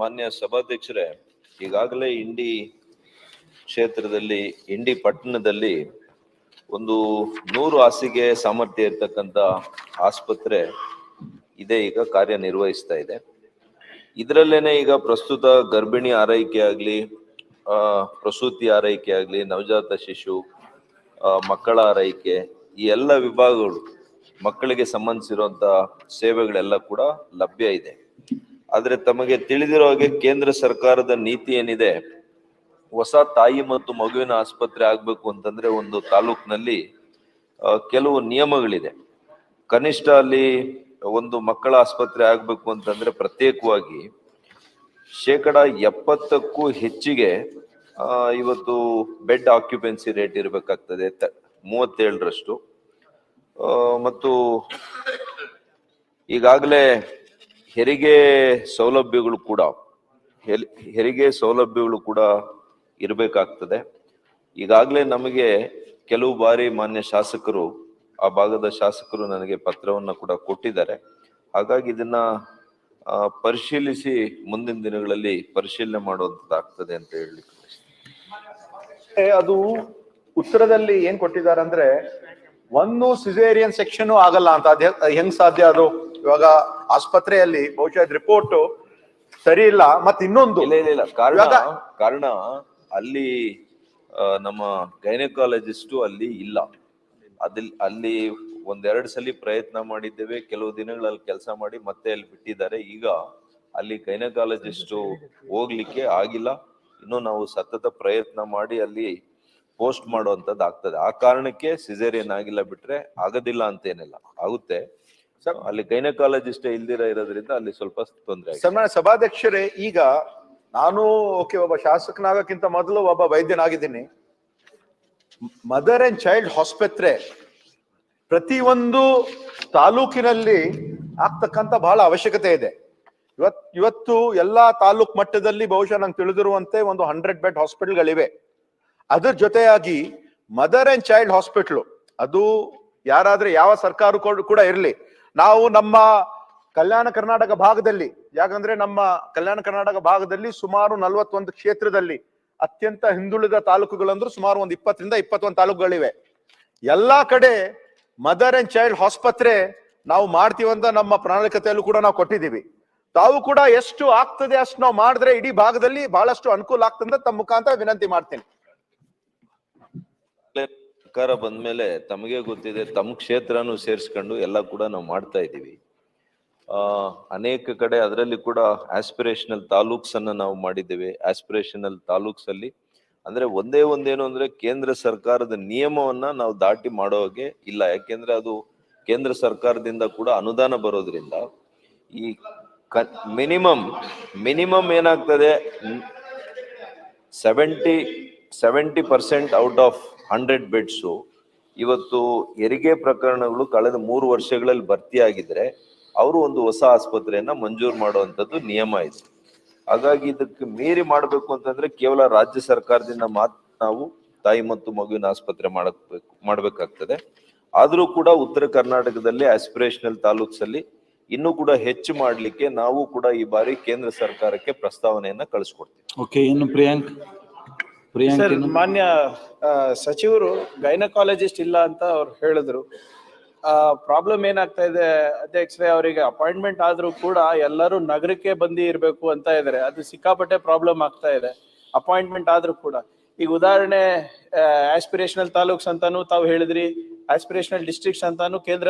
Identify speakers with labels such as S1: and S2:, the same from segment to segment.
S1: ಮಾನ್ಯ ಸಭಾಧ್ಯಕ್ಷರೇ, ಈಗಾಗಲೇ ಇಂಡಿ ಕ್ಷೇತ್ರದಲ್ಲಿ, ಇಂಡಿ ಪಟ್ಟಣದಲ್ಲಿ ಒಂದು 100 ಹಾಸಿಗೆ ಸಾಮರ್ಥ್ಯ ಇರ್ತಕ್ಕಂಥ ಆಸ್ಪತ್ರೆ ಇದೆ, ಈಗ ಕಾರ್ಯನಿರ್ವಹಿಸ್ತಾ ಇದೆ. ಇದರಲ್ಲೇನೆ ಈಗ ಪ್ರಸ್ತುತ ಗರ್ಭಿಣಿ ಆರೈಕೆ ಆಗ್ಲಿ, ಪ್ರಸೂತಿ ಆರೈಕೆ ಆಗ್ಲಿ, ನವಜಾತ ಶಿಶು, ಮಕ್ಕಳ ಆರೈಕೆ, ಈ ಎಲ್ಲ ವಿಭಾಗಗಳು, ಮಕ್ಕಳಿಗೆ ಸಂಬಂಧಿಸಿರುವಂತ ಸೇವೆಗಳೆಲ್ಲ ಕೂಡ ಲಭ್ಯ ಇದೆ. ಆದ್ರೆ ತಮಗೆ ತಿಳಿದಿರೋ ಹಾಗೆ ಕೇಂದ್ರ ಸರ್ಕಾರದ ನೀತಿ ಏನಿದೆ, ಹೊಸ ತಾಯಿ ಮತ್ತು ಮಗುವಿನ ಆಸ್ಪತ್ರೆ ಆಗ್ಬೇಕು ಅಂತಂದ್ರೆ ಒಂದು ತಾಲೂಕಿನಲ್ಲಿ ಕೆಲವು ನಿಯಮಗಳಿದೆ. ಕನಿಷ್ಠ ಅಲ್ಲಿ ಒಂದು ಮಕ್ಕಳ ಆಸ್ಪತ್ರೆ ಆಗ್ಬೇಕು ಅಂತಂದ್ರೆ ಪ್ರತ್ಯೇಕವಾಗಿ 70%ಕ್ಕೂ ಹೆಚ್ಚಿಗೆ ಇವತ್ತು ಬೆಡ್ ಆಕ್ಯುಪೆನ್ಸಿ ರೇಟ್ ಇರಬೇಕಾಗ್ತದೆ, 37ರಷ್ಟು. ಮತ್ತು ಈಗಾಗಲೇ ಹೆರಿಗೆ ಸೌಲಭ್ಯಗಳು ಕೂಡ ಇರಬೇಕಾಗ್ತದೆ. ಈಗಾಗಲೇ ನಮಗೆ ಕೆಲವು ಬಾರಿ ಮಾನ್ಯ ಶಾಸಕರು, ಆ ಭಾಗದ ಶಾಸಕರು ನನಗೆ ಪತ್ರವನ್ನ ಕೂಡ ಕೊಟ್ಟಿದ್ದಾರೆ. ಹಾಗಾಗಿ ಇದನ್ನ ಪರಿಶೀಲಿಸಿ ಮುಂದಿನ ದಿನಗಳಲ್ಲಿ ಪರಿಶೀಲನೆ ಮಾಡುವಂತದ್ದಾಗ್ತದೆ ಅಂತ ಹೇಳಲಿಕ್ಕೆ
S2: ಅದು ಉತ್ತರದಲ್ಲಿ ಏನ್ ಕೊಟ್ಟಿದ್ದಾರೆ ಅಂದ್ರೆ, ಒಂದು ಸಿಸೇರಿಯನ್ ಸೆಕ್ಷನ್ ಆಗಲ್ಲ ಅಂತ. ಹೆಂಗ್ ಸಾಧ್ಯ ಅದು? ಇವಾಗ ಆಸ್ಪತ್ರೆಯಲ್ಲಿ ಬಹುಶಃ ರಿಪೋರ್ಟ್ ಸರಿ ಇಲ್ಲ, ಮತ್ತೆ ಇನ್ನೊಂದು
S1: ಇಲ್ಲ ಕಾರಣ ಅಲ್ಲಿ ನಮ್ಮ ಗೈನಕಾಲಜಿಸ್ಟು ಅಲ್ಲಿ ಇಲ್ಲ. ಅಲ್ಲಿ 1-2 ಸಲ ಪ್ರಯತ್ನ ಮಾಡಿದ್ದೇವೆ, ಕೆಲವು ದಿನಗಳಲ್ಲಿ ಕೆಲಸ ಮಾಡಿ ಮತ್ತೆ ಅಲ್ಲಿ ಬಿಟ್ಟಿದ್ದಾರೆ. ಈಗ ಅಲ್ಲಿ ಗೈನಕಾಲಜಿಸ್ಟು ಹೋಗ್ಲಿಕ್ಕೆ ಆಗಿಲ್ಲ. ಇನ್ನು ನಾವು ಸತತ ಪ್ರಯತ್ನ ಮಾಡಿ ಅಲ್ಲಿ ಪೋಸ್ಟ್ ಮಾಡುವಂತದ್ದು ಆಗ್ತದೆ. ಆ ಕಾರಣಕ್ಕೆ ಸಿಸೇರಿಯನ್ ಆಗಿಲ್ಲ, ಬಿಟ್ರೆ ಆಗೋದಿಲ್ಲ ಅಂತೇನಿಲ್ಲ, ಆಗುತ್ತೆ. ಅಲ್ಲಿ ಗೈನಕಾಲಜಿಸ್ಟ್ ಇರೋದ್ರಿಂದ ಅಲ್ಲಿ ಸ್ವಲ್ಪ ತೊಂದರೆ.
S2: ಸಭಾಧ್ಯಕ್ಷರೇ, ಈಗ ನಾನು ಒಬ್ಬ ಶಾಸಕನಾಗಕ್ಕಿಂತ ಮೊದಲು ಒಬ್ಬ ವೈದ್ಯನಾಗಿದ್ದೀನಿ. ಮದರ್ ಅಂಡ್ ಚೈಲ್ಡ್ ಆಸ್ಪತ್ರೆ ಪ್ರತಿಯೊಂದು ತಾಲೂಕಿನಲ್ಲಿ ಆಗ್ತಕ್ಕಂತ ಬಹಳ ಅವಶ್ಯಕತೆ ಇದೆ. ಇವತ್ತು ಎಲ್ಲಾ ತಾಲೂಕ್ ಮಟ್ಟದಲ್ಲಿ ಬಹುಶಃ ನಂಗೆ ತಿಳಿದಿರುವಂತೆ ಒಂದು 100 ಬೆಡ್ ಹಾಸ್ಪಿಟಲ್ಗಳಿವೆ. ಅದ್ರ ಜೊತೆಯಾಗಿ ಮದರ್ ಅಂಡ್ ಚೈಲ್ಡ್ ಹಾಸ್ಪಿಟ್ಲು, ಅದು ಯಾರಾದ್ರೆ ಯಾವ ಸರ್ಕಾರ ಕೂಡ ಇರಲಿ, ನಾವು ನಮ್ಮ ಕಲ್ಯಾಣ ಕರ್ನಾಟಕ ಭಾಗದಲ್ಲಿ, ಯಾಕಂದ್ರೆ ನಮ್ಮ ಕಲ್ಯಾಣ ಕರ್ನಾಟಕ ಭಾಗದಲ್ಲಿ ಸುಮಾರು 41 ಕ್ಷೇತ್ರದಲ್ಲಿ ಅತ್ಯಂತ ಹಿಂದುಳಿದ ತಾಲೂಕುಗಳಂದ್ರೂ ಸುಮಾರು ಒಂದು 20ರಿಂದ 21 ತಾಲೂಕುಗಳಿವೆ. ಎಲ್ಲಾ ಕಡೆ ಮದರ್ ಅಂಡ್ ಚೈಲ್ಡ್ ಆಸ್ಪತ್ರೆ ನಾವು ಮಾಡ್ತೀವಂತ ನಮ್ಮ ಪ್ರಣಾಳಿಕತೆಯಲ್ಲೂ ಕೂಡ ನಾವು ಕೊಟ್ಟಿದ್ದೀವಿ. ತಾವು ಕೂಡ ಎಷ್ಟು ಆಗ್ತದೆ ಅಷ್ಟು ನಾವು ಮಾಡಿದ್ರೆ ಇಡೀ ಭಾಗದಲ್ಲಿ ಬಹಳಷ್ಟು ಅನುಕೂಲ ಆಗ್ತದೆ. ತಮ್ಮ ಮುಖಾಂತರ ವಿನಂತಿ ಮಾಡ್ತೇನೆ.
S1: ಸರ್ಕಾರ ಬಂದ್ಮೇಲೆ ತಮಗೆ ಗೊತ್ತಿದೆ, ತಮ್ಮ ಕ್ಷೇತ್ರನೂ ಸೇರಿಸ್ಕೊಂಡು ಎಲ್ಲ ಕೂಡ ನಾವು ಮಾಡ್ತಾ ಇದ್ದೀವಿ. ಅನೇಕ ಕಡೆ ಅದರಲ್ಲಿ ಕೂಡ ಆಸ್ಪಿರೇಷನಲ್ ತಾಲೂಕ್ಸ್ ಅನ್ನ ನಾವು ಮಾಡಿದ್ದೇವೆ. ಆಸ್ಪಿರೇಷನಲ್ ತಾಲೂಕ್ಸ್ ಅಲ್ಲಿ ಅಂದ್ರೆ ಒಂದೇನು ಅಂದ್ರೆ ಕೇಂದ್ರ ಸರ್ಕಾರದ ನಿಯಮವನ್ನ ನಾವು ದಾಟಿ ಮಾಡೋ ಹಾಗೆ ಇಲ್ಲ. ಯಾಕೆಂದ್ರೆ ಅದು ಕೇಂದ್ರ ಸರ್ಕಾರದಿಂದ ಕೂಡ ಅನುದಾನ ಬರೋದ್ರಿಂದ ಈ ಮಿನಿಮಮ್ ಏನಾಗ್ತದೆ, 70% ಔಟ್ ಆಫ್ 100 ಬೆಡ್ಸು ಇವತ್ತು ಹೆರಿಗೆ ಪ್ರಕರಣಗಳು ಕಳೆದ 3 ವರ್ಷಗಳಲ್ಲಿ ಭರ್ತಿಯಾಗಿದ್ರೆ ಅವರು ಒಂದು ಹೊಸ ಆಸ್ಪತ್ರೆಯನ್ನ ಮಂಜೂರು ಮಾಡುವಂತದ್ದು ನಿಯಮ ಇದೆ. ಹಾಗಾಗಿ ಇದಕ್ಕೆ ಮೀರಿ ಮಾಡ್ಬೇಕು ಅಂತಂದ್ರೆ ಕೇವಲ ರಾಜ್ಯ ಸರ್ಕಾರದಿಂದ ಮಾತ್ರ ನಾವು ತಾಯಿ ಮತ್ತು ಮಗುವಿನ ಆಸ್ಪತ್ರೆ ಮಾಡ್ಬೇಕಾಗ್ತದೆ. ಆದ್ರೂ ಕೂಡ ಉತ್ತರ ಕರ್ನಾಟಕದಲ್ಲಿ ಆಸ್ಪಿರೇಷನಲ್ ತಾಲೂಕ್ಸ್ ಅಲ್ಲಿ ಇನ್ನೂ ಕೂಡ ಹೆಚ್ಚು ಮಾಡ್ಲಿಕ್ಕೆ ನಾವು ಕೂಡ ಈ ಬಾರಿ ಕೇಂದ್ರ ಸರ್ಕಾರಕ್ಕೆ ಪ್ರಸ್ತಾವನೆಯನ್ನ ಕಳಿಸ್ಕೊಡ್ತೀವಿ.
S3: ಓಕೆ, ಇನ್ನು ಪ್ರಿಯಾಂಕ್.
S4: ಮಾನ್ಯ ಸಚಿವರು ಗೈನಕಾಲಜಿಸ್ಟ್ ಇಲ್ಲ ಅಂತ ಅವ್ರು ಹೇಳಿದ್ರು. ಪ್ರಾಬ್ಲಮ್ ಏನಾಗ್ತಾ ಇದೆ ಅಧ್ಯಕ್ಷರೇ, ಅವರಿಗೆ ಅಪಾಯಿಂಟ್ಮೆಂಟ್ ಆದ್ರೂ ಕೂಡ ಎಲ್ಲರೂ ನಗರಕ್ಕೆ ಬಂದು ಇರ್ಬೇಕು ಅಂತ ಇದಾರೆ. ಅದು ಸಿಕ್ಕಾಪಟ್ಟೆ ಪ್ರಾಬ್ಲಮ್ ಆಗ್ತಾ ಇದೆ ಅಪಾಯಿಂಟ್ಮೆಂಟ್ ಆದ್ರೂ ಕೂಡ. ಈಗ ಉದಾಹರಣೆ ಆಸ್ಪಿರೇಷನಲ್ ತಾಲೂಕ್ಸ್ ಅಂತಾನು ತಾವು ಹೇಳಿದ್ರಿ, ಆಸ್ಪಿರೇಷನಲ್ ಡಿಸ್ಟ್ರಿಕ್ಟ್ಸ್ ಅಂತಾನು ಕೇಂದ್ರ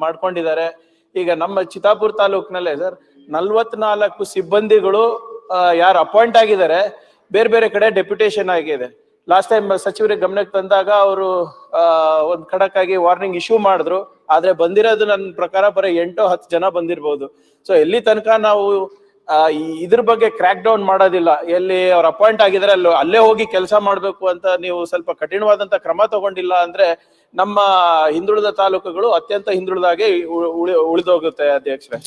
S4: ಮಾಡ್ಕೊಂಡಿದ್ದಾರೆ. ಈಗ ನಮ್ಮ ಚಿತ್ತಾಪುರ ತಾಲೂಕಿನಲ್ಲೇ ಸರ್ 44 ಸಿಬ್ಬಂದಿಗಳು ಯಾರು ಅಪಾಯಿಂಟ್ ಆಗಿದ್ದಾರೆ, ಬೇರೆ ಬೇರೆ ಕಡೆ ಡೆಪ್ಯುಟೇಷನ್ ಆಗಿದೆ. ಲಾಸ್ಟ್ ಟೈಮ್ ಸಚಿವರಿಗೆ ಗಮನಕ್ಕೆ ತಂದಾಗ ಅವರು ಒಂದ್ ಖಡಕ್ ಆಗಿ ವಾರ್ನಿಂಗ್ ಇಶ್ಯೂ ಮಾಡಿದ್ರು. ಆದ್ರೆ ಬಂದಿರೋದು ನನ್ನ ಪ್ರಕಾರ ಬರೀ 8-10 ಜನ ಬಂದಿರ್ಬೋದು. ಸೊ ಎಲ್ಲಿ ತನಕ ನಾವು ಇದ್ರ ಬಗ್ಗೆ ಕ್ರ್ಯಾಕ್ ಡೌನ್ ಮಾಡೋದಿಲ್ಲ, ಎಲ್ಲಿ ಅವ್ರು ಅಪಾಯಿಂಟ್ ಆಗಿದ್ದಾರೆ ಅಲ್ಲೇ ಹೋಗಿ ಕೆಲಸ ಮಾಡ್ಬೇಕು ಅಂತ ನೀವು ಸ್ವಲ್ಪ ಕಠಿಣವಾದಂತ ಕ್ರಮ ತಗೊಂಡಿಲ್ಲ ಅಂದ್ರೆ ನಮ್ಮ ಹಿಂದುಳಿದ ತಾಲೂಕುಗಳು ಅತ್ಯಂತ ಹಿಂದುಳಿದಾಗೆ ಉಳಿದೋಗುತ್ತೆ ಅಧ್ಯಕ್ಷರೇ.